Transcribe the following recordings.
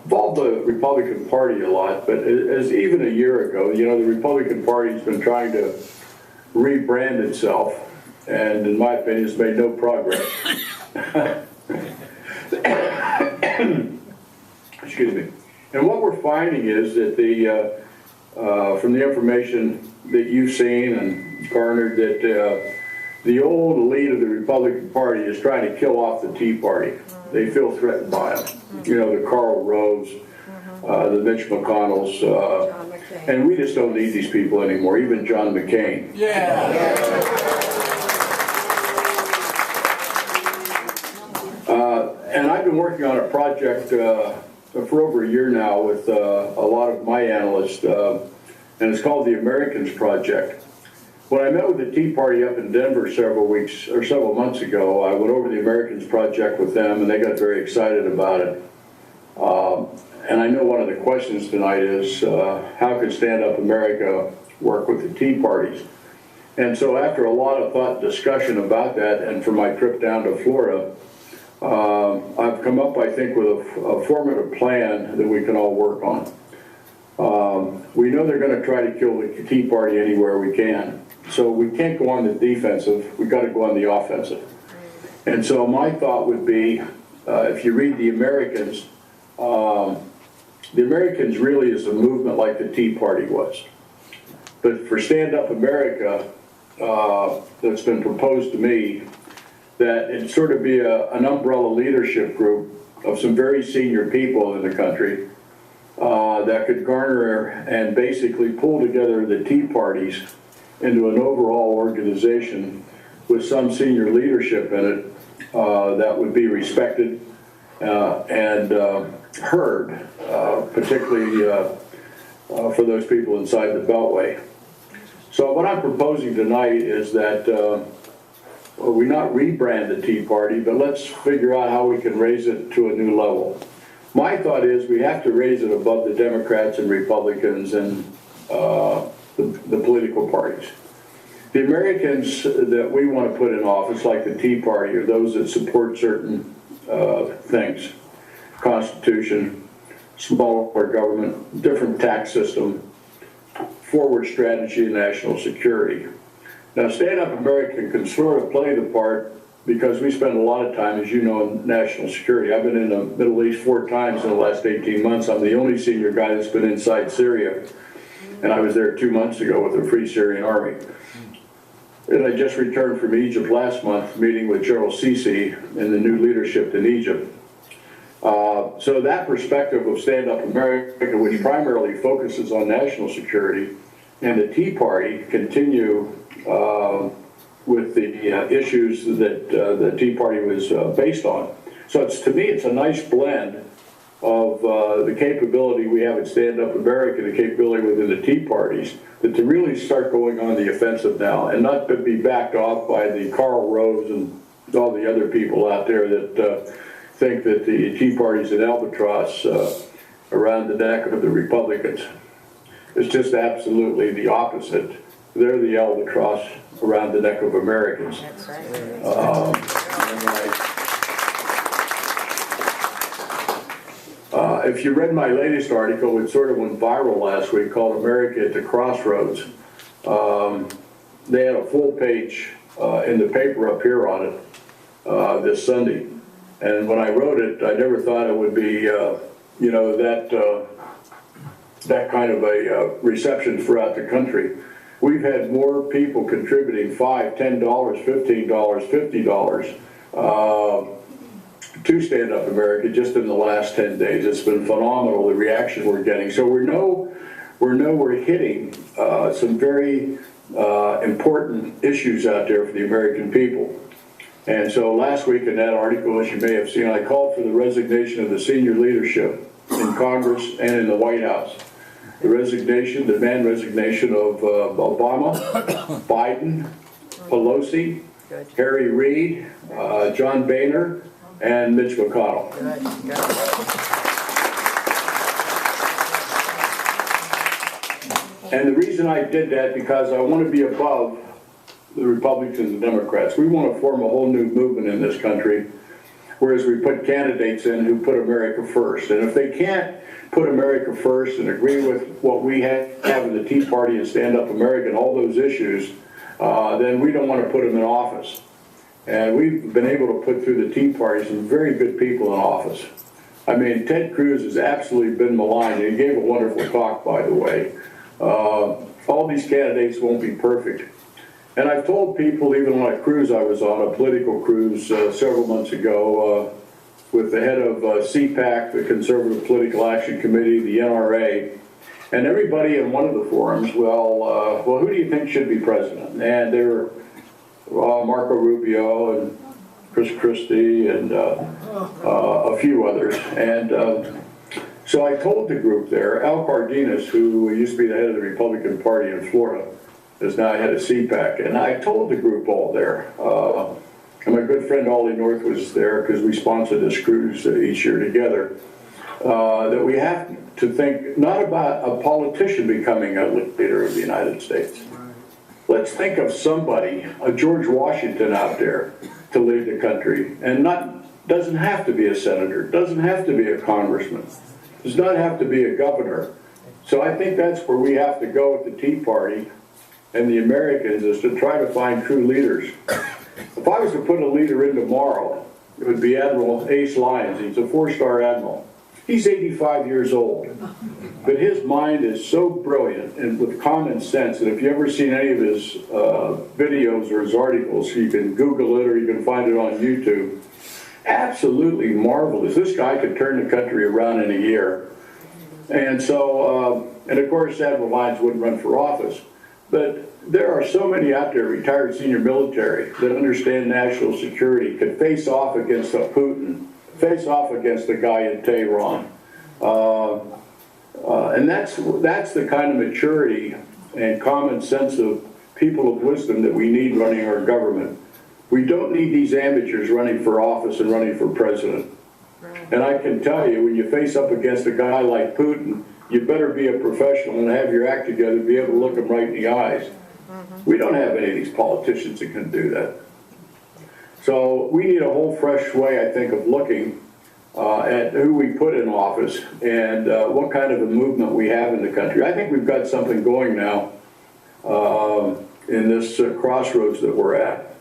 involved the Republican Party a lot, but as even a year ago, you know, the Republican Party's been trying to rebrand itself, and in my opinion, has made no progress. Excuse me. And what we're finding is that from the information that you've seen and garnered, that the old elite of the Republican Party is trying to kill off the Tea Party. They feel threatened by them. You know, the Karl Roves, the Mitch McConnells, and we just don't need these people anymore, even John McCain. And I've been working on a project for over a year now with a lot of my analysts, and it's called the Americans Project. When I met with the Tea Party up in Denver several months ago, I went over the Americans Project with them, and they got very excited about it. And I know one of the questions tonight is, how could Stand Up America work with the Tea Parties? And so after a lot of thought and discussion about that, and for my trip down to Florida, I've come up, I think, with a formative plan that we can all work on. We know they're going to try to kill the Tea Party anywhere we can. So we can't go on the defensive, we've got to go on the offensive. And so my thought would be, if you read the Americans really is a movement like the Tea Party was. But for Stand Up America, that's been proposed to me, that it sort of be an umbrella leadership group of some very senior people in the country that could garner and basically pull together the Tea Parties into an overall organization with some senior leadership in it that would be respected and heard, particularly for those people inside the Beltway. So what I'm proposing tonight is that we not rebrand the Tea Party, but let's figure out how we can raise it to a new level. My thought is we have to raise it above the Democrats and Republicans and the political parties. The Americans that we want to put in office, like the Tea Party, are those that support certain things. Constitution, smaller government, different tax system, forward strategy, and national security. Now, Stand Up America can sort of play the part because we spend a lot of time, as you know, in national security. I've been in the Middle East 4 times in the last 18 months. I'm the only senior guy that's been inside Syria, and I was there 2 months ago with the Free Syrian Army. And I just returned from Egypt last month, meeting with General Sisi and the new leadership in Egypt. So that perspective of Stand Up America, which primarily focuses on national security, and the Tea Party continue with the issues that the Tea Party was based on. So to me, it's a nice blend of the capability we have at Stand Up America, the capability within the Tea Parties, that to really start going on the offensive now and not to be backed off by the Karl Roves and all the other people out there that think that the Tea Party's an albatross around the neck of the Republicans. It's just absolutely the opposite. They're the albatross around the neck of Americans. That's right. If you read my latest article, it sort of went viral last week, called America at the Crossroads. They had a full page in the paper up here on it this Sunday. And when I wrote it, I never thought it would be, that kind of a reception throughout the country. We've had more people contributing $5, $10, $15, $50 to Stand Up America just in the last 10 days. It's been phenomenal, the reaction we're getting. So we're hitting some very important issues out there for the American people. And so last week in that article, as you may have seen, I called for the resignation of the senior leadership in Congress and in the White House. The demand resignation of Obama, Biden, Pelosi, Harry Reid, John Boehner, and Mitch McConnell. And the reason I did that, because I want to be above the Republicans and Democrats. We want to form a whole new movement in this country whereas we put candidates in who put America first. And if they can't put America first and agree with what we have in the Tea Party and Stand Up America and all those issues, then we don't want to put them in office. And we've been able to put through the Tea Party some very good people in office. I mean, Ted Cruz has absolutely been maligned, and he gave a wonderful talk, by the way. All these candidates won't be perfect. And I've told people, even on a cruise I was on, a political cruise several months ago, with the head of CPAC, the Conservative Political Action Committee, the NRA, and everybody in one of the forums, well, who do you think should be president? And they were Marco Rubio and Chris Christie and a few others. And so I told the group there, Al Cardenas, who used to be the head of the Republican Party in Florida, is now head of CPAC. And I told the group all there, and my good friend Ollie North was there because we sponsored this cruise each year together, that we have to think not about a politician becoming a leader of the United States. Let's think of somebody, a George Washington out there, to lead the country, and doesn't have to be a senator, doesn't have to be a congressman, does not have to be a governor. So I think that's where we have to go with the Tea Party and the Americans, is to try to find true leaders. If I was to put a leader in tomorrow, it would be Admiral Ace Lyons. He's a 4-star admiral. He's 85 years old, but his mind is so brilliant and with common sense that if you ever seen any of his videos or his articles, you can Google it or you can find it on YouTube. Absolutely marvelous. This guy could turn the country around in a year. And so, and of course, Admiral Lyons wouldn't run for office, but there are so many out there, retired senior military, that understand national security, could face off against a Putin, face off against the guy in Tehran. And that's the kind of maturity and common sense of people of wisdom that we need running our government. We don't need these amateurs running for office and running for president. And I can tell you, when you face up against a guy like Putin, you better be a professional and have your act together, be able to look him right in the eyes. We don't have any of these politicians that can do that. So we need a whole fresh way, I think, of looking at who we put in office and what kind of a movement we have in the country. I think we've got something going now in this crossroads that we're at.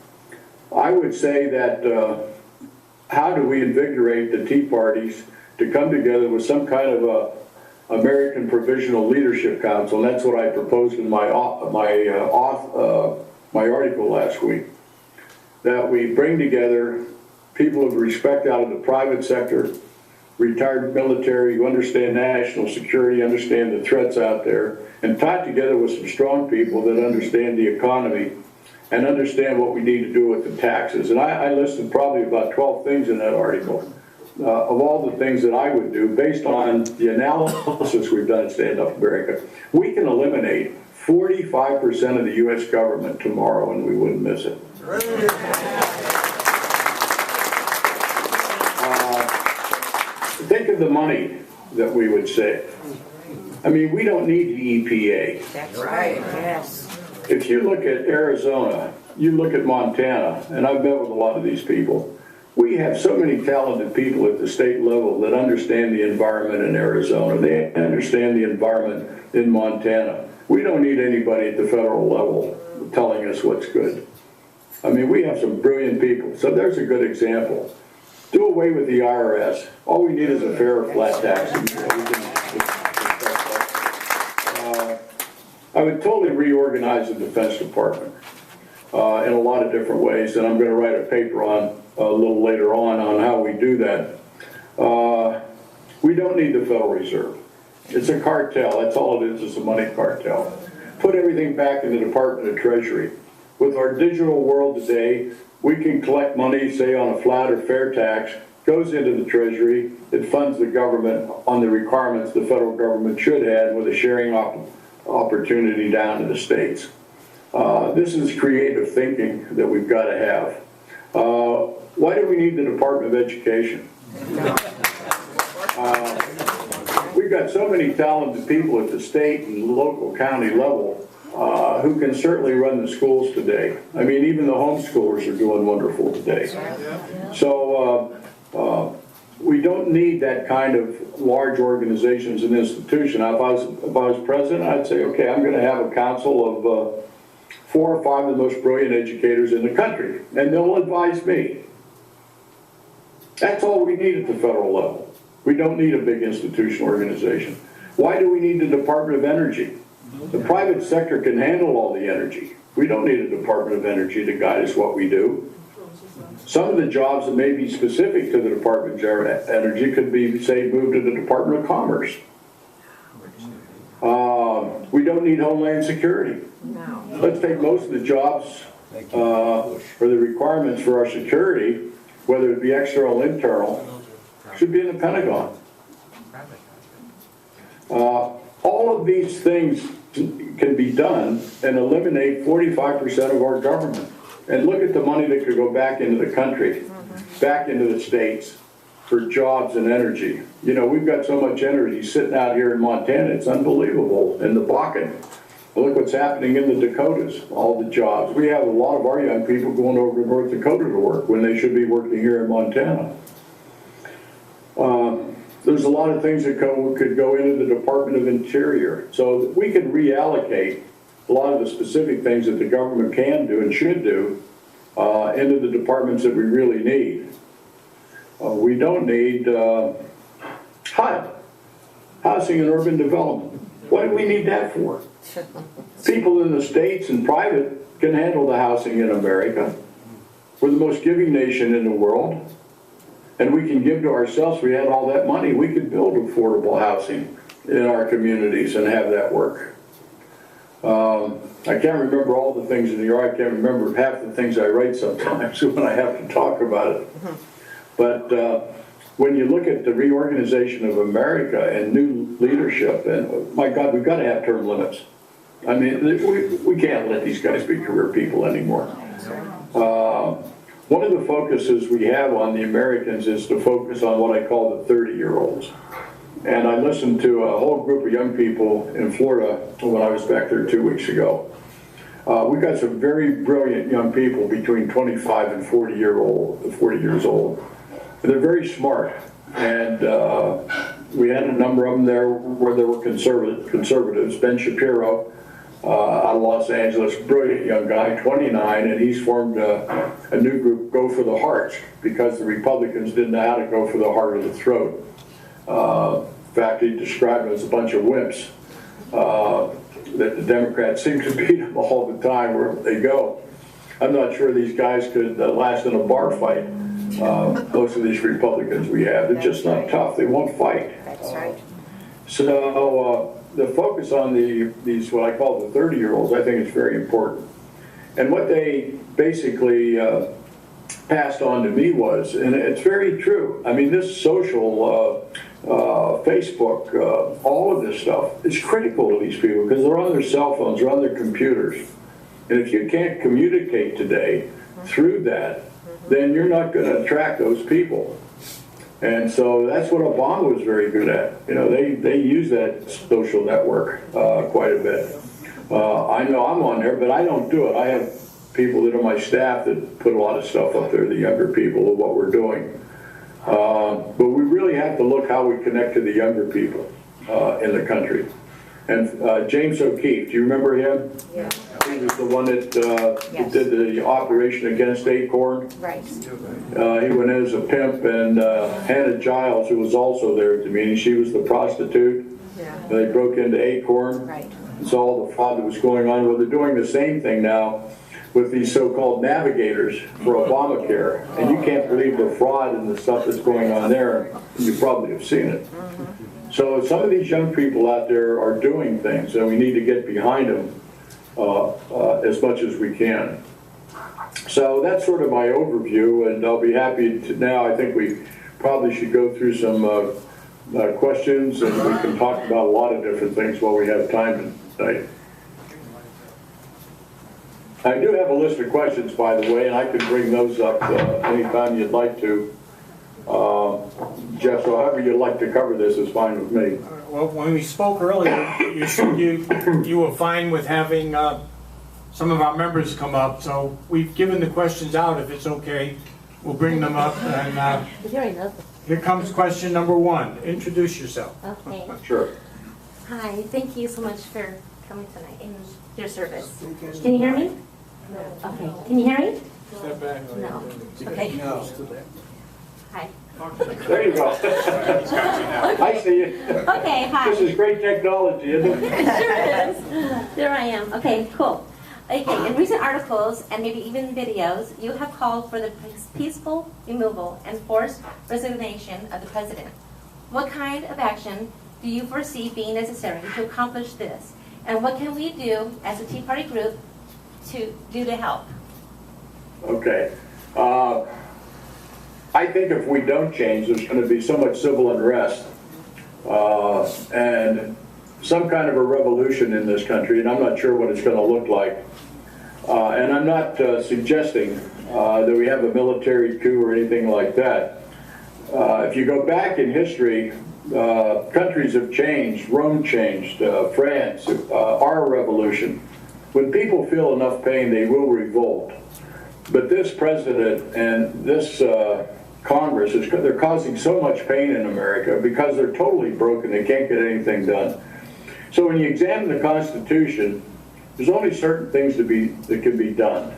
I would say that how do we invigorate the Tea Parties to come together with some kind of a American Provisional Leadership Council, and that's what I proposed in my article last week, that we bring together people of respect out of the private sector, retired military who understand national security, understand the threats out there, and tie together with some strong people that understand the economy and understand what we need to do with the taxes. And I listed probably about 12 things in that article. Of all the things that I would do based on the analysis we've done at Stand Up America. We can eliminate 45% of the U.S. government tomorrow and we wouldn't miss it. Think of the money that we would save. I mean, we don't need the EPA. That's right, yes. If you look at Arizona, you look at Montana, and I've met with a lot of these people, we have so many talented people at the state level that understand the environment in Arizona. They understand the environment in Montana. We don't need anybody at the federal level telling us what's good. I mean, we have some brilliant people. So there's a good example. Do away with the IRS. All we need is a fair, flat tax. I would totally reorganize the Defense Department in a lot of different ways, and I'm going to write a paper on a little later on how we do that. We don't need the Federal Reserve. It's a cartel. That's all it is. It's a money cartel. Put everything back in the Department of Treasury. With our digital world today, we can collect money, say on a flat or fair tax, goes into the Treasury, it funds the government on the requirements the federal government should have with a sharing opportunity down to the states. This is creative thinking that we've got to have. Why do we need the Department of Education? We've got so many talented people at the state and local county level who can certainly run the schools today. I mean, even the homeschoolers are doing wonderful today. So don't need that kind of large organizations and institution. If I was president, I'd say, okay, I'm going to have a council of 4 or 5 of the most brilliant educators in the country, and they'll advise me. That's all we need at the federal level. We don't need a big institution organization. Why do we need the Department of Energy? The private sector can handle all the energy. We don't need a Department of Energy to guide us what we do. Some of the jobs that may be specific to the Department of Energy could be, say, moved to the Department of Commerce. We don't need Homeland Security. No. Let's take most of the jobs or the requirements for our security, whether it be external or internal, should be in the Pentagon. All of these things can be done and eliminate 45% of our government. And look at the money that could go back into the country, back into the states for jobs and energy. You know, we've got so much energy sitting out here in Montana, it's unbelievable, in the Bakken. Look what's happening in the Dakotas, all the jobs. We have a lot of our young people going over to North Dakota to work when they should be working here in Montana. There's a lot of things that could go into the Department of Interior. So we could reallocate a lot of the specific things that the government can do and should do into the departments that we really need. We don't need HUD, Housing and Urban Development. What do we need that for? People in the states and private can handle the housing in America. We're the most giving nation in the world. And we can give to ourselves. If we had all that money, we could build affordable housing in our communities and have that work. I can't remember all the things in New York. I can't remember half the things I write sometimes when I have to talk about it. But when you look at the reorganization of America and new leadership, and my God, we've got to have term limits. I mean, we can't let these guys be career people anymore. One of the focuses we have on the Americans is to focus on what I call the 30-year-olds. And I listened to a whole group of young people in Florida when I was back there 2 weeks ago. We've got some very brilliant young people between 25 and 40 years old. And they're very smart. And we had a number of them there where there were conservatives. Ben Shapiro out of Los Angeles, brilliant young guy, 29, and he's formed a new group, Go for the Heart, because the Republicans didn't know how to go for the heart of the throat. In fact, he described them as a bunch of wimps. That the Democrats seem to beat them all the time wherever they go. I'm not sure these guys could last in a bar fight. Most of these Republicans we have, they're just not tough. They won't fight. That's right. So the focus on these what I call the 30-year-olds, I think is very important. And what they basically passed on to me was, and it's very true. I mean, this social Facebook, all of this stuff is critical to these people because they're on their cell phones, they're on their computers. And if you can't communicate today through that, then you're not going to attract those people. And so that's what Obama was very good at. You know, they use that social network quite a bit. I know I'm on there, but I don't do it. I have people that are my staff that put a lot of stuff up there, the younger people, of what we're doing. But we really have to look how we connect to the younger people in the country. And James O'Keefe, do you remember him? Yeah. He was the one that Yes. did the operation against Acorn. Right. He went in as a pimp, and Hannah Giles, who was also there at the meeting, she was the prostitute. Yeah. They broke into Acorn Right. and saw all the fraud that was going on. Well, they're doing the same thing now with these so-called navigators for Obamacare. And you can't believe the fraud and the stuff that's going on there. You probably have seen it. So some of these young people out there are doing things, and we need to get behind them as much as we can. So that's sort of my overview, and I'll be happy to now. I think we probably should go through some questions, and we can talk about a lot of different things while we have time tonight. I do have a list of questions, by the way, and I can bring those up anytime you'd like to. Jeff, so however you'd like to cover this is fine with me. Well, when we spoke earlier, you said you were fine with having some of our members come up, so we've given the questions out if it's okay. We'll bring them up, and here comes question number 1. Introduce yourself. Okay. Sure. Hi, thank you so much for coming tonight in your service. Can you hear me? Okay. Can you hear me? Step back. No. Okay. Hi. There you go. I see you. Okay, hi. This is great technology, isn't it? It sure is. There I am. Okay, cool. Okay, in recent articles and maybe even videos, you have called for the peaceful removal and forced resignation of the president. What kind of action do you foresee being necessary to accomplish this? And what can we do as a Tea Party group to help? Okay. I think if we don't change, there's going to be so much civil unrest and some kind of a revolution in this country, and I'm not sure what it's going to look like. And I'm not suggesting that we have a military coup or anything like that. If you go back in history, countries have changed. Rome changed, France, our revolution. When people feel enough pain, they will revolt. But this president and this Congress, they're causing so much pain in America because they're totally broken. They can't get anything done. So when you examine the Constitution, there's only certain things that can be done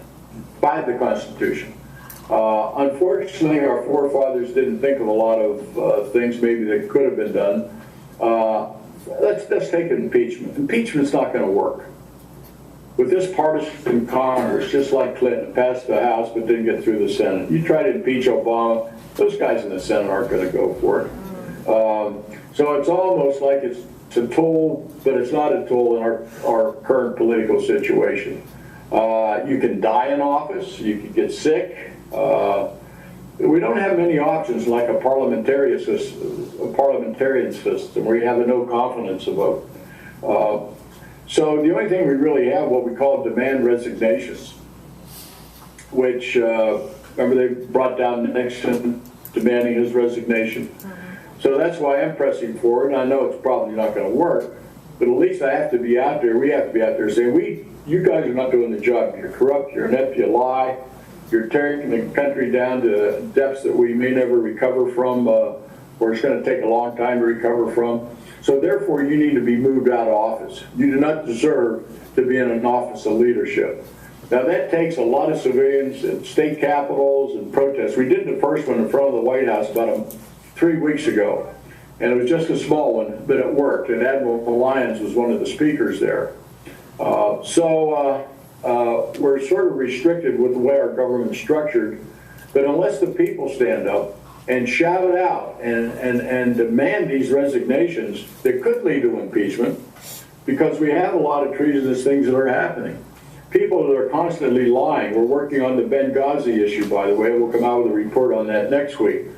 by the Constitution. Unfortunately, our forefathers didn't think of a lot of things maybe that could have been done. Let's take impeachment. Impeachment's not going to work. With this partisan Congress, just like Clinton, passed the House but didn't get through the Senate. You try to impeach Obama, those guys in the Senate aren't going to go for it. So it's almost like it's a tool, but it's not a tool in our current political situation. You can die in office, you can get sick. We don't have many options like a parliamentarian system where you have a no confidence vote. So the only thing we really have, what we call demand resignations, which, remember they brought down Nixon demanding his resignation. So that's why I'm pressing forward, and I know it's probably not going to work, but at least I have to be out there, we have to be out there saying, you guys are not doing the job. You're corrupt, you're inept, you lie, you're tearing the country down to depths that we may never recover from, or it's going to take a long time to recover from. So therefore, you need to be moved out of office. You do not deserve to be in an office of leadership. Now that takes a lot of civilians and state capitals and protests. We did the first one in front of the White House about 3 weeks ago, and it was just a small one, but it worked, and Admiral Lyons was one of the speakers there. We're sort of restricted with the way our government's structured, but unless the people stand up and shout it out and demand these resignations that could lead to impeachment, because we have a lot of treasonous things that are happening. People that are constantly lying. We're working on the Benghazi issue, by the way. We'll come out with a report on that next week.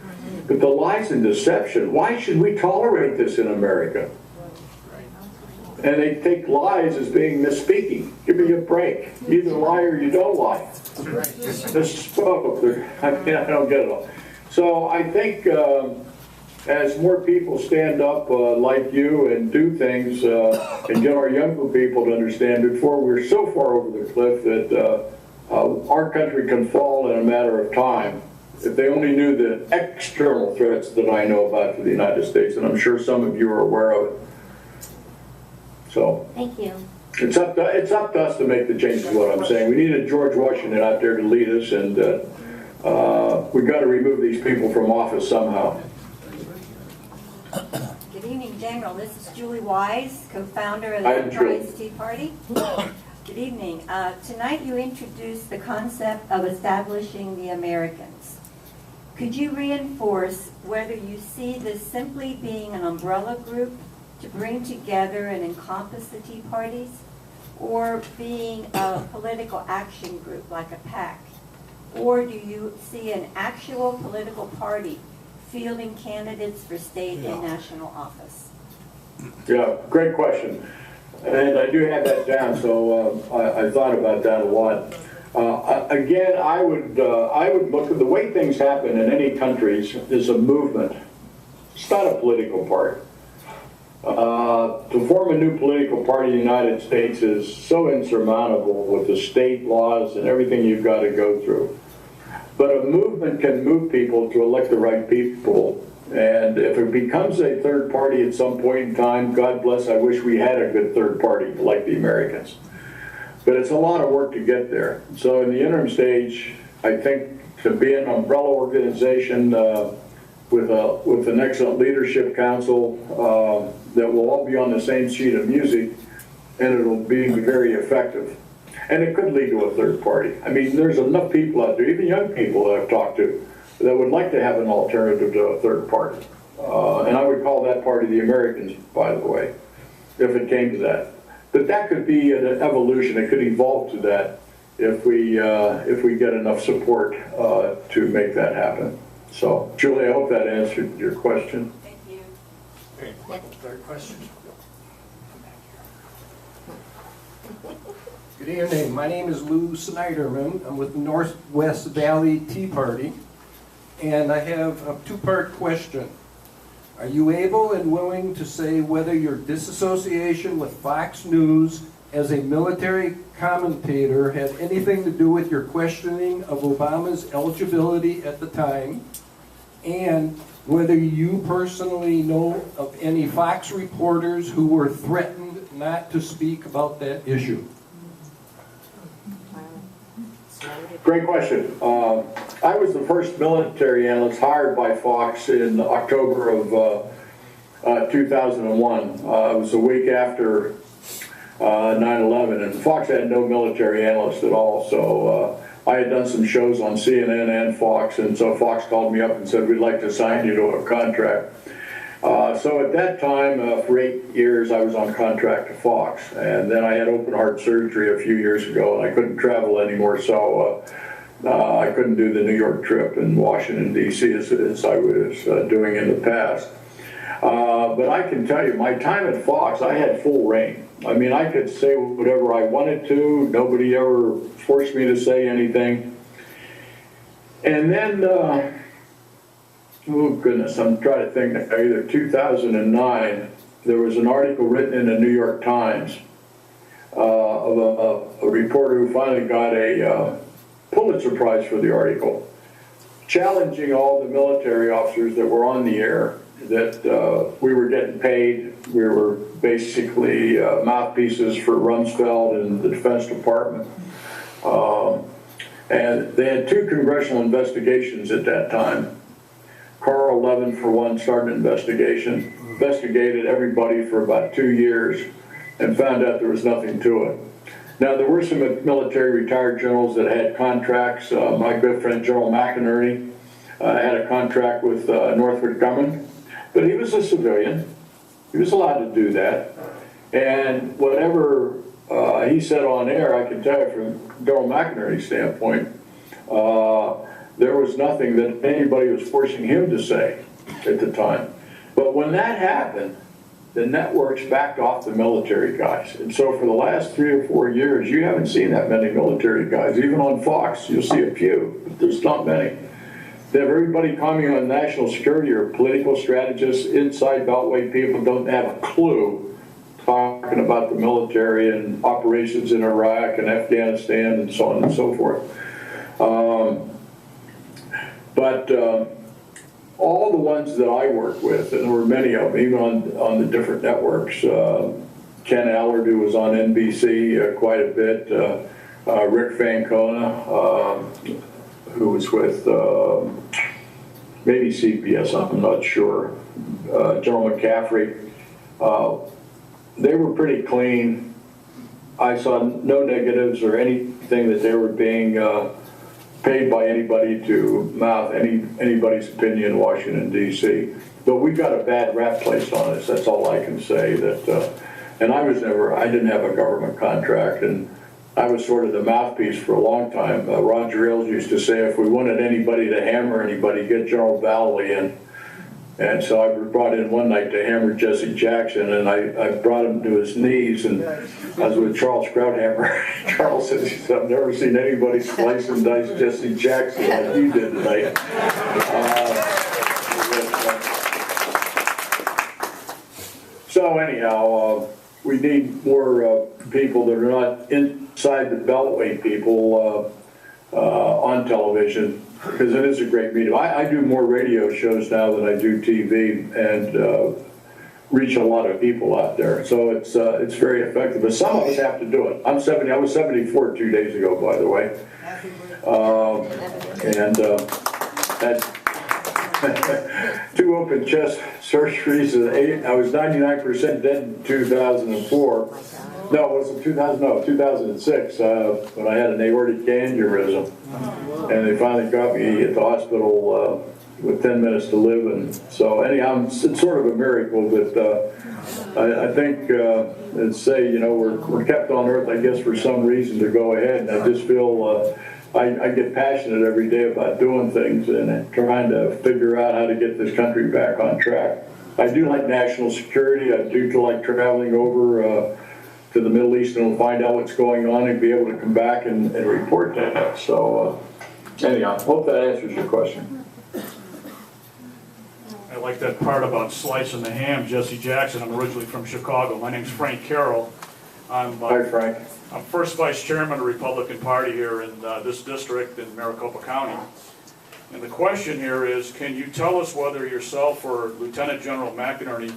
But the lies and deception, why should we tolerate this in America? And they take lies as being misspeaking. Give me a break. You either lie or you don't lie. This spoke. I don't get it all. So I think as more people stand up like you and do things and get our younger people to understand before we're so far over the cliff that our country can fall in a matter of time. If they only knew the external threats that I know about to the United States, and I'm sure some of you are aware of it. So Thank you. it's up to us to make the changes, what I'm saying. We need a George Washington out there to lead us, and we've got to remove these people from office somehow. Good evening, General. This is Julie Wise, co-founder of the Hi, Julie. Enterprise Tea Party. Good evening. Tonight you introduced the concept of establishing the Americans. Could you reinforce whether you see this simply being an umbrella group to bring together and encompass the Tea Parties, or being a political action group like a PAC? Or do you see an actual political party fielding candidates for state and national office? Yeah, great question. And I do have that down, so I thought about that a lot. Again, I would look at the way things happen in any countries is a movement. It's not a political party. To form a new political party in the United States is so insurmountable with the state laws and everything you've got to go through. But a movement can move people to elect the right people. And if it becomes a third party at some point in time, God bless, I wish we had a good third party like the Americans. But it's a lot of work to get there. So in the interim stage, I think to be an umbrella organization with an excellent leadership council that will all be on the same sheet of music, and it'll be very effective. And it could lead to a third party. I mean, there's enough people out there, even young people that I've talked to, that would like to have an alternative to a third party. And I would call that party the Americans, by the way, if it came to that. But that could be an evolution. It could evolve to that if we get enough support to make that happen. So, Julie, I hope that answered your question. Thank you. Okay, third question. Good evening. My name is Lou Snyderman. I'm with the Northwest Valley Tea Party, and I have a two-part question. Are you able and willing to say whether your disassociation with Fox News as a military commentator had anything to do with your questioning of Obama's eligibility at the time, and whether you personally know of any Fox reporters who were threatened not to speak about that issue? Great question. I was the first military analyst hired by Fox in October of 2001. It was a week after 9/11, and Fox had no military analyst at all, so I had done some shows on CNN and Fox, and so Fox called me up and said, we'd like to sign you to a contract. So at that time, for 8 years, I was on contract to Fox, and then I had open heart surgery a few years ago, and I couldn't travel anymore, so I couldn't do the New York trip in Washington, D.C. as I was doing in the past. But I can tell you, my time at Fox, I had full reign. I mean, I could say whatever I wanted to. Nobody ever forced me to say anything. And then, oh goodness, I'm trying to think, either 2009, there was an article written in the New York Times of a reporter who finally got a Pulitzer Prize for the article, challenging all the military officers that were on the air that we were getting paid. We were basically mouthpieces for Rumsfeld and the Defense Department. And they had 2 congressional investigations at that time. Carl Levin, for one, started an investigation, investigated everybody for about 2 years, and found out there was nothing to it. Now, there were some military retired generals that had contracts. My good friend General McInerney had a contract with Northrop Grumman, but he was a civilian. He was allowed to do that. And whatever he said on air, I can tell you from General McInerney's standpoint, there was nothing that anybody was forcing him to say at the time. But when that happened, the networks backed off the military guys. And so for the last 3 or 4 years, you haven't seen that many military guys. Even on Fox, you'll see a few, but there's not many. They have everybody commenting on national security or political strategists, inside Beltway people don't have a clue, talking about the military and operations in Iraq and Afghanistan and so on and so forth. But all the ones that I work with, and there were many of them, even on the different networks, Ken Allard, who was on NBC quite a bit, Rick Fancona, who was with maybe CBS, I'm not sure, General McCaffrey, they were pretty clean. I saw no negatives or anything that they were being paid by anybody to mouth anybody's opinion in Washington, D.C. But we got a bad rap placed on us. That's all I can say. That, and I didn't have a government contract, and I was sort of the mouthpiece for a long time. Roger Ailes used to say, if we wanted anybody to hammer anybody, get General Vallely in. And so I was brought in one night to hammer Jesse Jackson, and I brought him to his knees, and I was with Charles Krauthammer. Charles says, I've never seen anybody slice and dice Jesse Jackson like you did tonight. So anyhow, we need more people that are not inside the Beltway people on television, because it is a great medium. I do more radio shows now than I do TV, and reach a lot of people out there. So it's very effective. But some of us have to do it. I'm 70. I was 74 2 days ago, by the way. Had 2 open chest surgeries. I was 99% dead in 2004. No, it wasn't 2000. No, 2006 when I had an aortic aneurysm, and they finally got me at the hospital with 10 minutes to live. And so anyhow, it's sort of a miracle, but I think let's say, you know, we're kept on earth, I guess, for some reason to go ahead. And I just feel I get passionate every day about doing things and trying to figure out how to get this country back on track. I do like national security. I do like traveling over to the Middle East and find out what's going on and be able to come back and report that. So anyhow, hope that answers your question. I like that part about slicing the ham. Jesse Jackson, I'm originally from Chicago. My name's Frank Carroll. Hi, Frank. I'm first vice chairman of the Republican Party here in this district in Maricopa County. And the question here is, can you tell us whether yourself or Lieutenant General McInerney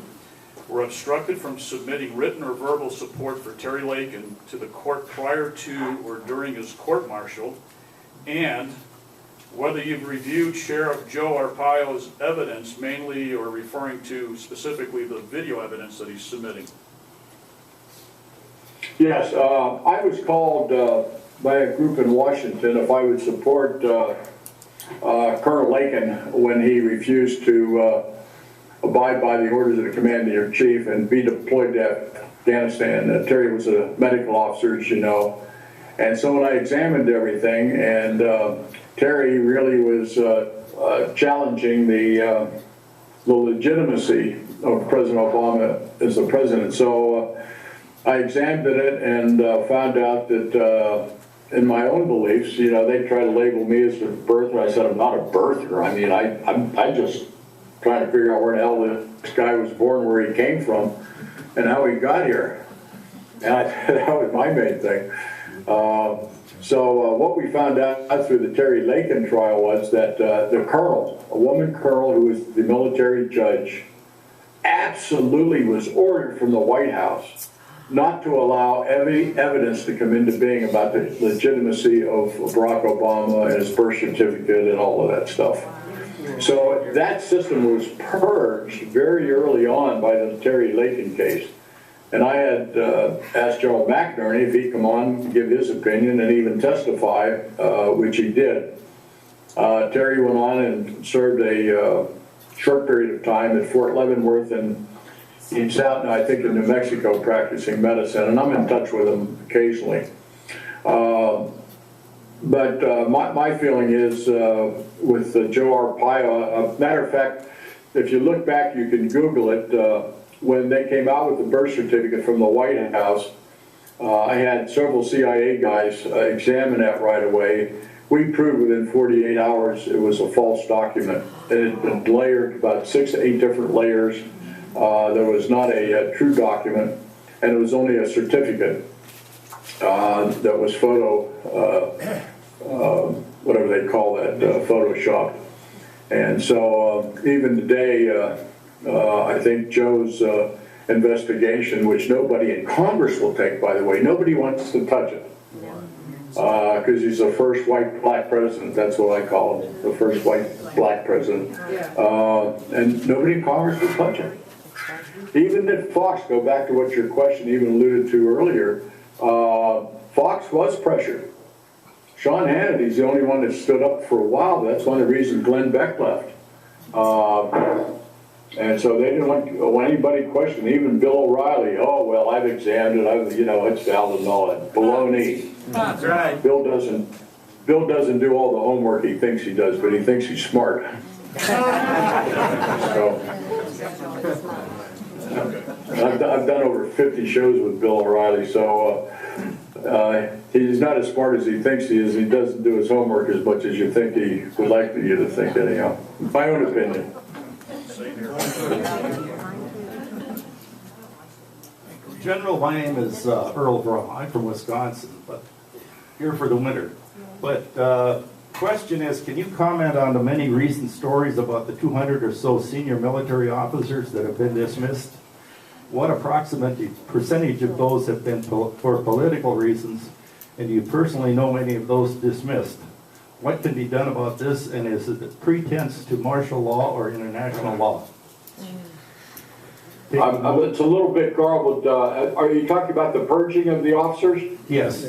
were obstructed from submitting written or verbal support for Terry Lakin to the court prior to or during his court-martial, and whether you've reviewed Sheriff Joe Arpaio's evidence, mainly or referring to specifically the video evidence that he's submitting. Yes, I was called by a group in Washington if I would support Colonel Lakin when he refused to abide by the orders of the Commander-in-Chief and be deployed to Afghanistan. Terry was a medical officer, as you know. And so when I examined everything, and Terry really was challenging the legitimacy of President Obama as the president. So I examined it and found out that in my own beliefs, you know, they try to label me as a birther. I said, I'm not a birther. I mean, I just trying to figure out where the hell this guy was born, where he came from, and how he got here. And that was my main thing. So what we found out through the Terry Lakin trial was that the colonel, a woman colonel who was the military judge, absolutely was ordered from the White House not to allow any evidence to come into being about the legitimacy of Barack Obama and his birth certificate and all of that stuff. So that system was purged very early on by the Terry Lakin case. And I had asked General McInerney if he'd come on and give his opinion and even testify, which he did. Terry went on and served a short period of time at Fort Leavenworth, and he's out now, I think, in New Mexico practicing medicine, and I'm in touch with him occasionally. But my feeling is with Joe Arpaio, matter of fact, if you look back, you can Google it, when they came out with the birth certificate from the White House, I had several CIA guys examine that right away. We proved within 48 hours it was a false document. It had been layered, about 6 to 8 different layers. There was not a true document, and it was only a certificate that was whatever they call that, Photoshop. And so even today, I think Joe's investigation, which nobody in Congress will take, by the way, nobody wants to touch it. Because he's the first white-black president, that's what I call him, the first white-black president. And nobody in Congress will touch it. Even if Fox, go back to what your question even alluded to earlier, Fox was pressured. Sean Hannity's the only one that stood up for a while. That's one of the reasons Glenn Beck left. And so they didn't want anybody questioning, even Bill O'Reilly. Oh, well, I've examined it, it's valid and all that. Baloney. That's right. Bill doesn't do all the homework he thinks he does, but he thinks he's smart. So, I've done over 50 shows with Bill O'Reilly, so he's not as smart as he thinks he is. He doesn't do his homework as much as you think he would like you to think, anyhow. My own opinion. General, my name is Earl Brum. I'm from Wisconsin, but here for the winter. But question is, can you comment on the many recent stories about the 200 or so senior military officers that have been dismissed? What approximate percentage of those have been for political reasons, and do you personally know any of those dismissed? What can be done about this, and is it a pretense to martial law or international law? It's a little bit garbled. Are you talking about the purging of the officers? Yes.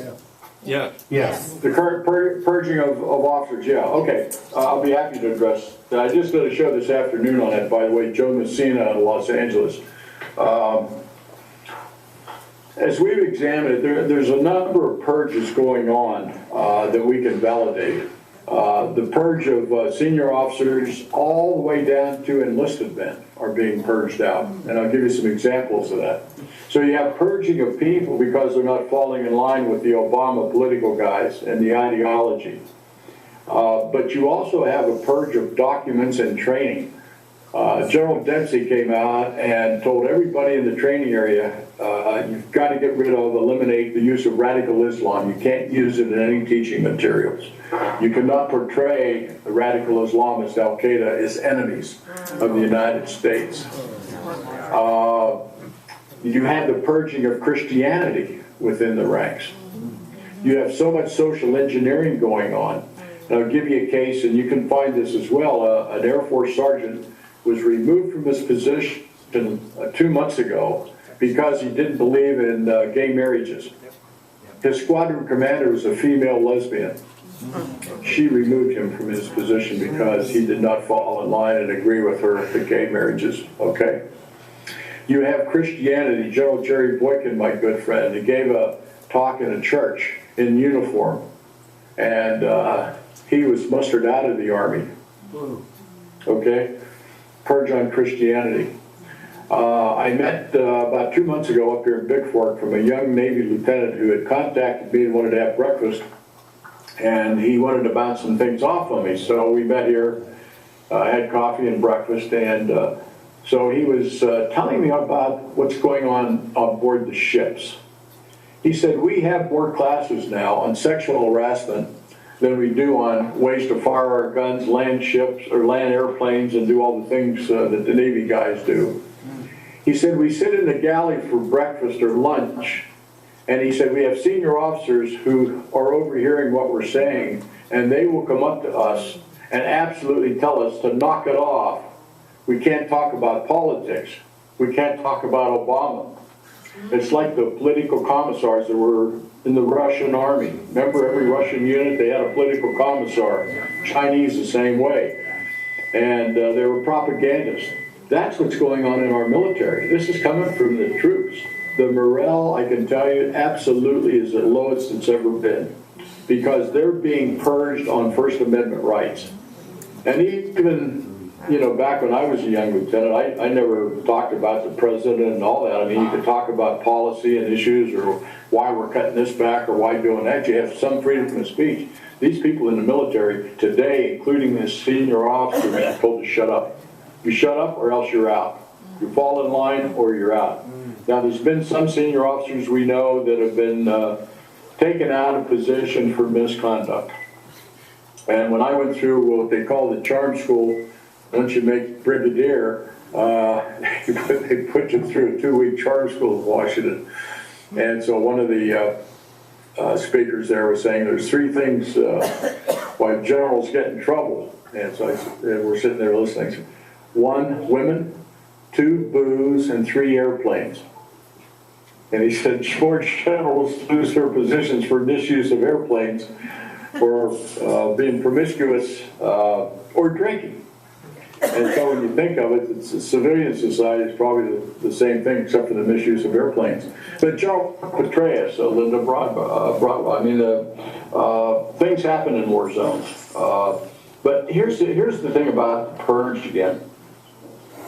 Yeah. Yes. The current purging of officers, yeah, okay. I'll be happy to address that. I just did a show this afternoon on it, by the way, Joe Messina out of Los Angeles. As we've examined it, there's a number of purges going on that we can validate. The purge of senior officers all the way down to enlisted men are being purged out. And I'll give you some examples of that. So you have purging of people because they're not falling in line with the Obama political guys and the ideology. But you also have a purge of documents and training. General Dempsey came out and told everybody in the training area, you've got to get rid of, eliminate the use of radical Islam. You can't use it in any teaching materials. You cannot portray the radical Islamists, Al-Qaeda, as enemies of the United States. You have the purging of Christianity within the ranks. You have so much social engineering going on. And I'll give you a case, and you can find this as well. An Air Force sergeant was removed from his position 2 months ago because he didn't believe in gay marriages. His squadron commander was a female lesbian. She removed him from his position because he did not fall in line and agree with her the gay marriages, okay? You have Christianity. General Jerry Boykin, my good friend, he gave a talk in a church in uniform, and he was mustered out of the Army, okay? Purge on Christianity. I met about 2 months ago up here in Big Fork from a young Navy lieutenant who had contacted me and wanted to have breakfast, and he wanted to bounce some things off on me. So we met here, had coffee and breakfast, and so he was telling me about what's going on board the ships. He said, we have more classes now on sexual harassment than we do on ways to fire our guns, land ships, or land airplanes, and do all the things that the Navy guys do. He said, we sit in the galley for breakfast or lunch, and he said, we have senior officers who are overhearing what we're saying, and they will come up to us and absolutely tell us to knock it off. We can't talk about politics. We can't talk about Obama. It's like the political commissars that were in the Russian army. Remember, every Russian unit, they had a political commissar. Chinese the same way. And they were propagandists. That's what's going on in our military. This is coming from the troops. The morale, I can tell you, absolutely is the lowest it's ever been, because they're being purged on First Amendment rights. And even, you know, back when I was a young lieutenant, I never talked about the president and all that. I mean, you could talk about policy and issues, or why we're cutting this back, or why doing that. You have some freedom of speech. These people in the military today, including this senior officer, are told to shut up. You shut up or else you're out. You fall in line or you're out. Now, there's been some senior officers we know that have been taken out of position for misconduct. And when I went through what they call the charm school, once you make brigadier, they put you through a 2-week charm school in Washington. And so one of the speakers there was saying there's 3 things why generals get in trouble. And so we're sitting there listening. 1, women. 2, booze. And 3, airplanes. And he said George generals lose their positions for misuse of airplanes, or being promiscuous, or drinking. And so when you think of it, it's a civilian society is probably the same thing, except for the misuse of airplanes. But General Petraeus, Linda Broadwell, I mean, things happen in war zones. But here's the thing about purge again.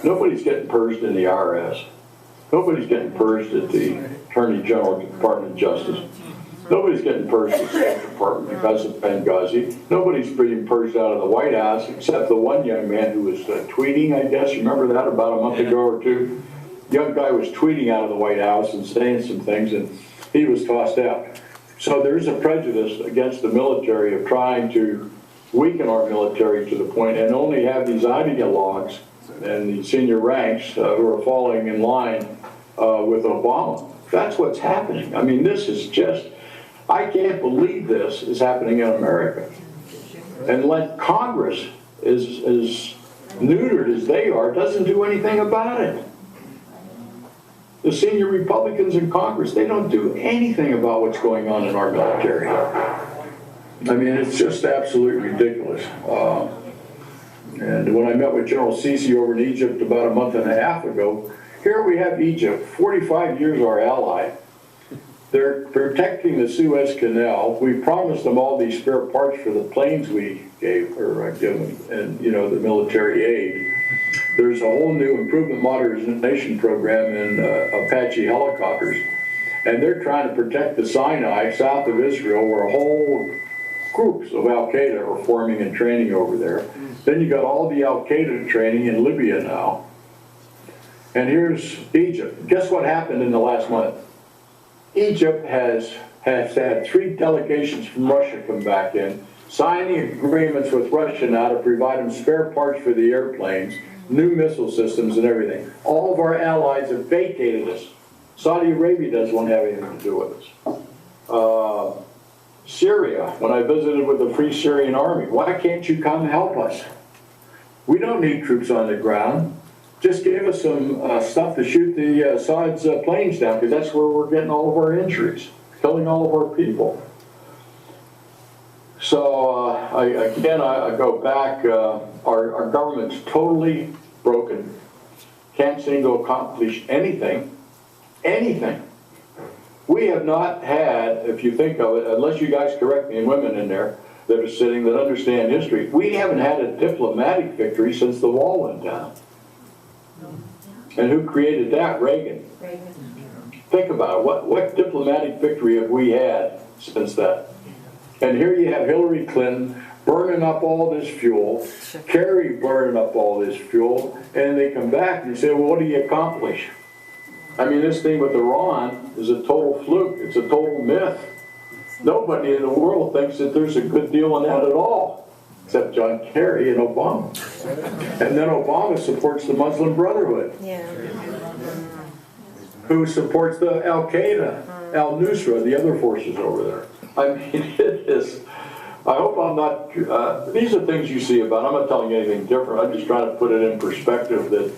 Nobody's getting purged in the IRS. Nobody's getting purged at the Attorney General Department of Justice. Nobody's getting purged at the State Department because of Benghazi. Nobody's being purged out of the White House except the one young man who was tweeting, I guess. Remember that about a month ago or 2? Young guy was tweeting out of the White House and saying some things, and he was tossed out. So there is a prejudice against the military of trying to weaken our military to the point and only have these ideologues and the senior ranks who are falling in line with Obama. That's what's happening. I mean, this is just, I can't believe this is happening in America. And like Congress, as neutered as they are, doesn't do anything about it. The senior Republicans in Congress, they don't do anything about what's going on in our military. I mean, it's just absolutely ridiculous. And when I met with General Sisi over in Egypt about a month and a half ago, here we have Egypt, 45 years our ally. They're protecting the Suez Canal. We promised them all these spare parts for the planes we gave them, and the military aid. There's a whole new improvement modernization program in Apache helicopters, and they're trying to protect the Sinai south of Israel, where whole groups of Al-Qaeda are forming and training over there. Then you got all the Al-Qaeda training in Libya now. And here's Egypt. Guess what happened in the last month? Egypt has had 3 delegations from Russia come back in, signing agreements with Russia now to provide them spare parts for the airplanes, new missile systems and everything. All of our allies have vacated us. Saudi Arabia doesn't want to have anything to do with us. Syria, when I visited with the Free Syrian Army, why can't you come help us? We don't need troops on the ground. Just give us some stuff to shoot the Assad's planes down, because that's where we're getting all of our injuries, killing all of our people. So I go back. Our government's totally broken. Can't seem to accomplish anything. Anything. We have not had, if you think of it, unless you guys correct me, and women in there that are sitting that understand history, we haven't had a diplomatic victory since the wall went down. And who created that? Reagan. Think about it. What diplomatic victory have we had since that? And here you have Hillary Clinton burning up all this fuel, Kerry burning up all this fuel, and they come back and you say, well, what do you accomplish? I mean, this thing with Iran is a total fluke. It's a total myth. Nobody in the world thinks that there's a good deal in that at all, except John Kerry and Obama. And then Obama supports the Muslim Brotherhood, who supports the Al-Qaeda, Al-Nusra, the other forces over there. I mean, it is, I hope I'm not, these are things you see about. I'm not telling you anything different. I'm just trying to put it in perspective that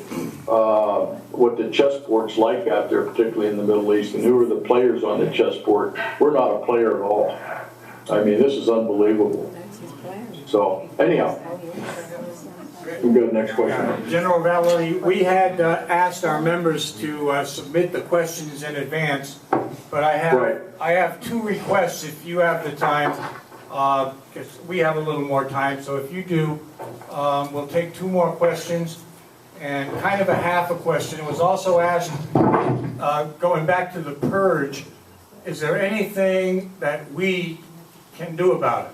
what the chessboard's like out there, particularly in the Middle East, and who are the players on the chessboard. We're not a player at all. I mean, this is unbelievable. So, anyhow, we go to the next question. General Vallely, we had asked our members to submit the questions in advance, but I have 2 requests if you have the time, because we have a little more time. So if you do, we'll take 2 more questions and kind of a half a question. It was also asked, going back to the purge, is there anything that we can do about it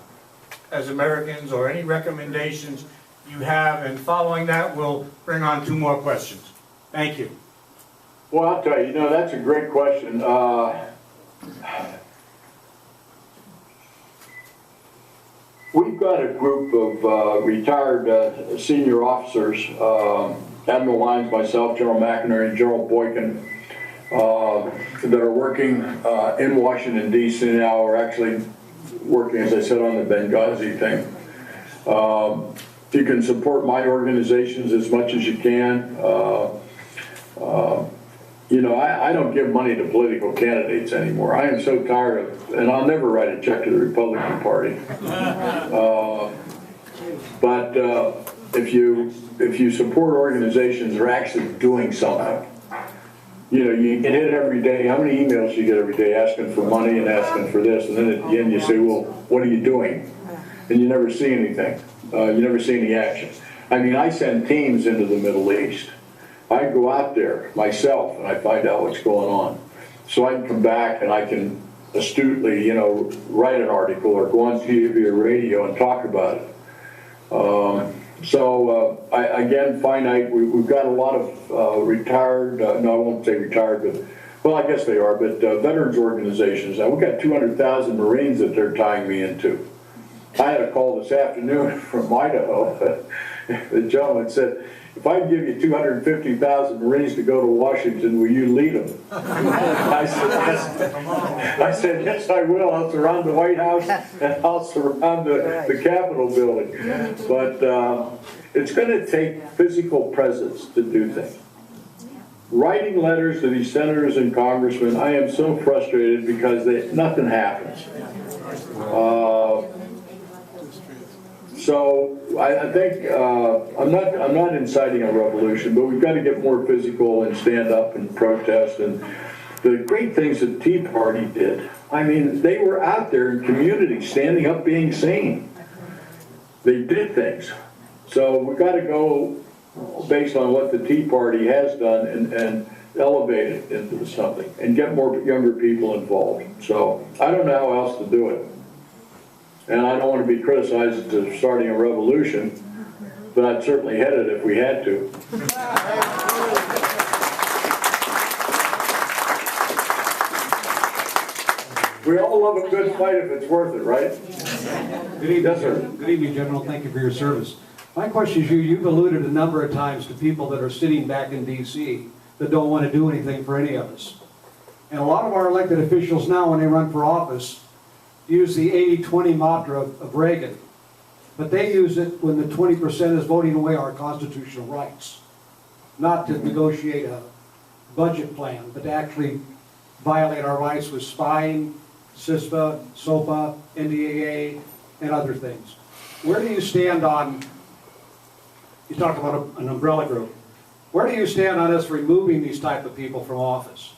as Americans, or any recommendations you have? And following that, we'll bring on 2 more questions. Thank you. Well, I'll tell you, that's a great question. We've got a group of retired senior officers, Admiral Lyons, myself, General McInerney, and General Boykin, that are working in Washington, D.C. now. We're actually working, as I said, on the Benghazi thing. You can support my organizations as much as you can. I don't give money to political candidates anymore. I am so tired of, and I'll never write a check to the Republican Party. But if you support organizations that are actually doing something, you get hit every day. How many emails do you get every day asking for money and asking for this? And then at the end you say, well, what are you doing? And you never see anything. You never see any action. I mean, I send teams into the Middle East. I go out there myself and I find out what's going on. So I can come back and I can astutely, write an article or go on TV or radio and talk about it. Again, finite, we've got a lot of retired, no, I won't say retired, but well, I guess they are, but veterans organizations. Now, we've got 200,000 Marines that they're tying me into. I had a call this afternoon from Idaho. The gentleman said, if I give you 250,000 Marines to go to Washington, will you lead them? I said, yes, I will. I'll surround the White House and I'll surround the Capitol building. But it's going to take physical presence to do things. Writing letters to these senators and congressmen, I am so frustrated because nothing happens. So I think I'm not inciting a revolution, but we've got to get more physical and stand up and protest. And the great things that the Tea Party did, I mean, they were out there in community, standing up, being seen. They did things. So we've got to go based on what the Tea Party has done and elevate it into something and get more younger people involved. So I don't know how else to do it. And I don't want to be criticized as starting a revolution, but I'd certainly head it if we had to. We all love a good fight if it's worth it, right? Good evening, Yes, sir. Good evening, General. Thank you for your service. My question is you've alluded a number of times to people that are sitting back in D.C. that don't want to do anything for any of us. And a lot of our elected officials now, when they run for office, use the 80-20 mantra of Reagan. But they use it when the 20% is voting away our constitutional rights. Not to negotiate a budget plan, but to actually violate our rights with spying, CISPA, SOPA, NDAA, and other things. Where do you stand on, you talk about an umbrella group, where do you stand on us removing these type of people from office?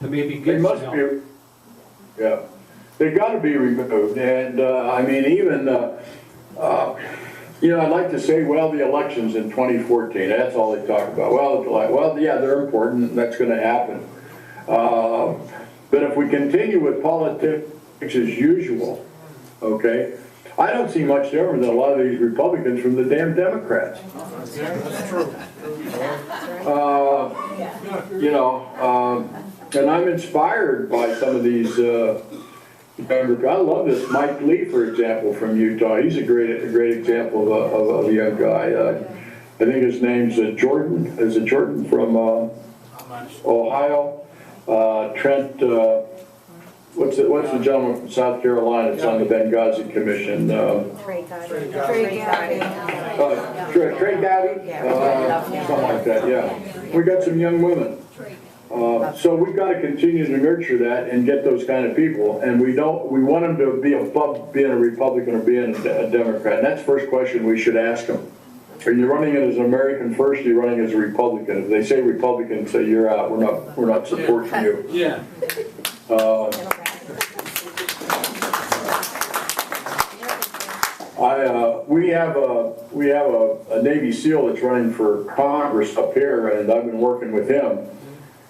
To maybe get some help? Yeah. They got to be removed, and I mean, even you know, I'd like to say, well, the elections in 2014. That's all they talk about. Well, yeah, they're important. And that's going to happen. But if we continue with politics as usual, okay, I don't see much different than a lot of these Republicans from the damn Democrats. That's true. You know, and I'm inspired by some of these. I love this Mike Lee, for example, from Utah. He's a great example of a young guy. I think his name's Jordan. Is it Jordan from Ohio? Trent. What's the gentleman from South Carolina that's on the Benghazi Commission? Trey Gowdy. Trey Gowdy? Something like that, yeah. We got some young women. So we've got to continue to nurture that and get those kind of people. And we want them to be above being a Republican or being a Democrat. And that's the first question we should ask them. Are you running it as an American first, or are you running as a Republican? If they say Republican, say you're out. We're not supporting you. Yeah. We have a Navy SEAL that's running for Congress up here, and I've been working with him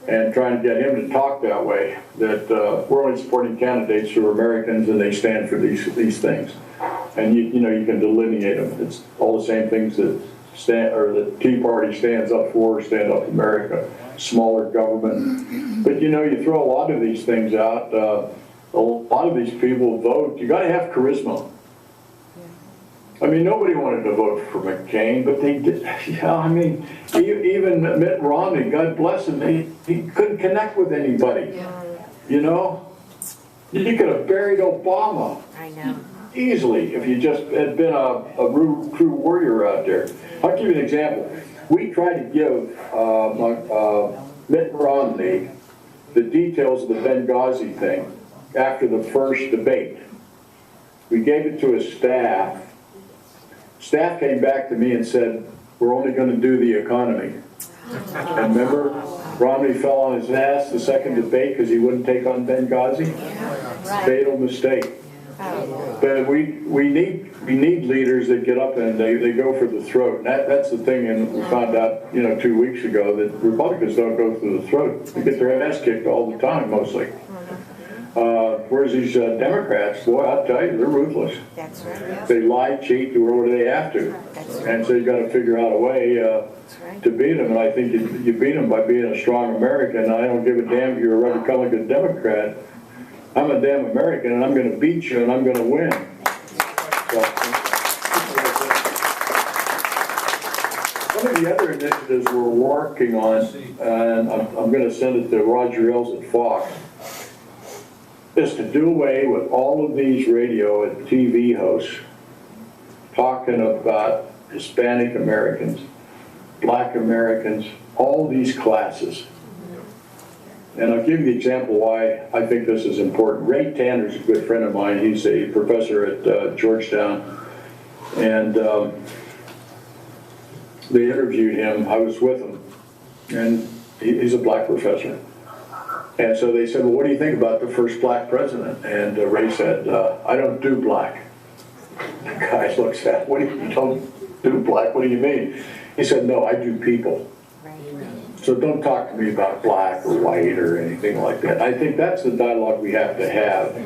and trying to get him to talk that way, that we're only supporting candidates who are Americans and they stand for these things. And you know, you can delineate them. It's all the same things that the Tea Party stands up for, Stand Up America, smaller government. But you know, you throw a lot of these things out, a lot of these people vote. You got to have charisma. I mean, nobody wanted to vote for McCain, but they did. Yeah, I mean, even Mitt Romney, God bless him, he couldn't connect with anybody. You know, you could have buried Obama. I know. Easily, if you just had been a true warrior out there. I'll give you an example. We tried to give Mitt Romney the details of the Benghazi thing after the first debate. We gave it to his staff. Staff came back to me and said, we're only going to do the economy. And remember, Romney fell on his ass the second debate because he wouldn't take on Benghazi? Fatal mistake. But we need leaders that get up and they go for the throat. And that's the thing, and we found out 2 weeks ago that Republicans don't go through the throat. They get their ass kicked all the time, mostly. Whereas these Democrats, boy, I'll tell you, they're ruthless. That's right, yeah. They lie, cheat, do whatever they have to. That's right. And so you got to figure out a way That's right. to beat them. And I think you beat them by being a strong American. I don't give a damn if you're a Republican Democrat. I'm a damn American, and I'm going to beat you, and I'm going to win. So, one of the other initiatives we're working on, and I'm going to send it to Roger Ailes at Fox, is to do away with all of these radio and TV hosts talking about Hispanic Americans, Black Americans, all these classes. And I'll give you the example why I think this is important. Ray Tanner's a good friend of mine. He's a professor at Georgetown. And they interviewed him. I was with him. And he's a black professor. And so they said, well, what do you think about the first black president? And Ray said, I don't do black. The guy looks at him, what do you don't do black? What do you mean? He said, no, I do people. So don't talk to me about black or white or anything like that. I think that's the dialogue we have to have.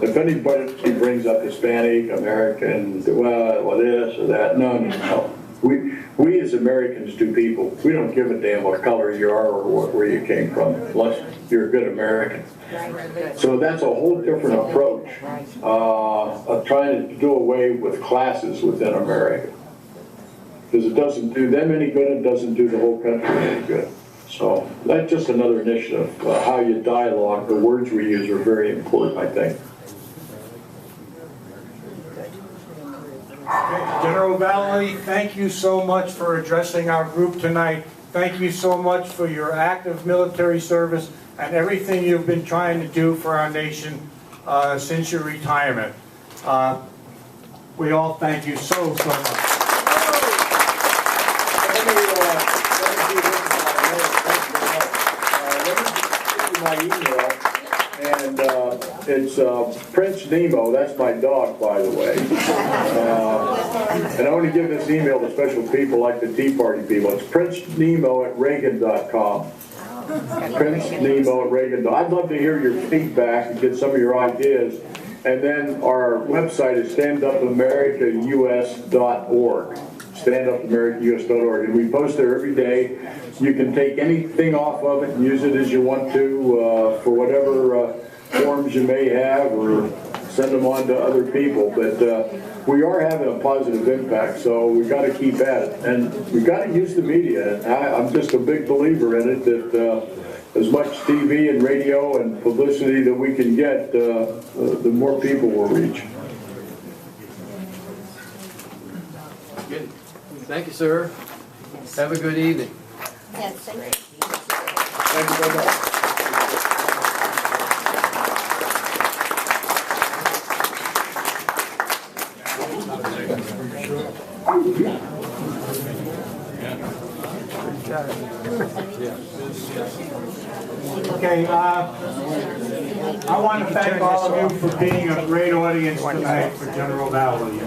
If anybody brings up Hispanic, American, well, this or that, no. We as Americans do people. We don't give a damn what color you are or where you came from, unless you're a good American. So that's a whole different approach of trying to do away with classes within America. Because it doesn't do them any good, it doesn't do the whole country any good. So that's just another initiative. How you dialogue, the words we use are very important, I think. General Vallely, thank you so much for addressing our group tonight. Thank you so much for your active military service and everything you've been trying to do for our nation since your retirement. We all thank you so much. My email, and it's Prince Nemo. That's my dog, by the way. And I want to give this email to special people like the Tea Party people. It's princenemo@reagan.com. princenemo@reagan.com. I'd love to hear your feedback and get some of your ideas. And then our website is standupamericaus.org. standupamericaus.org. And we post there every day. You can take anything off of it and use it as you want to for whatever forms you may have, or send them on to other people. But we are having a positive impact, so we've got to keep at it. And we've got to use the media. And I'm just a big believer in it, that as much TV and radio and publicity that we can get, the more people we'll reach. Good. Thank you, sir. Have a good evening. Yes, thank you. Thank you very much. Okay, I want to thank all of you for being a great audience tonight for General Vallely.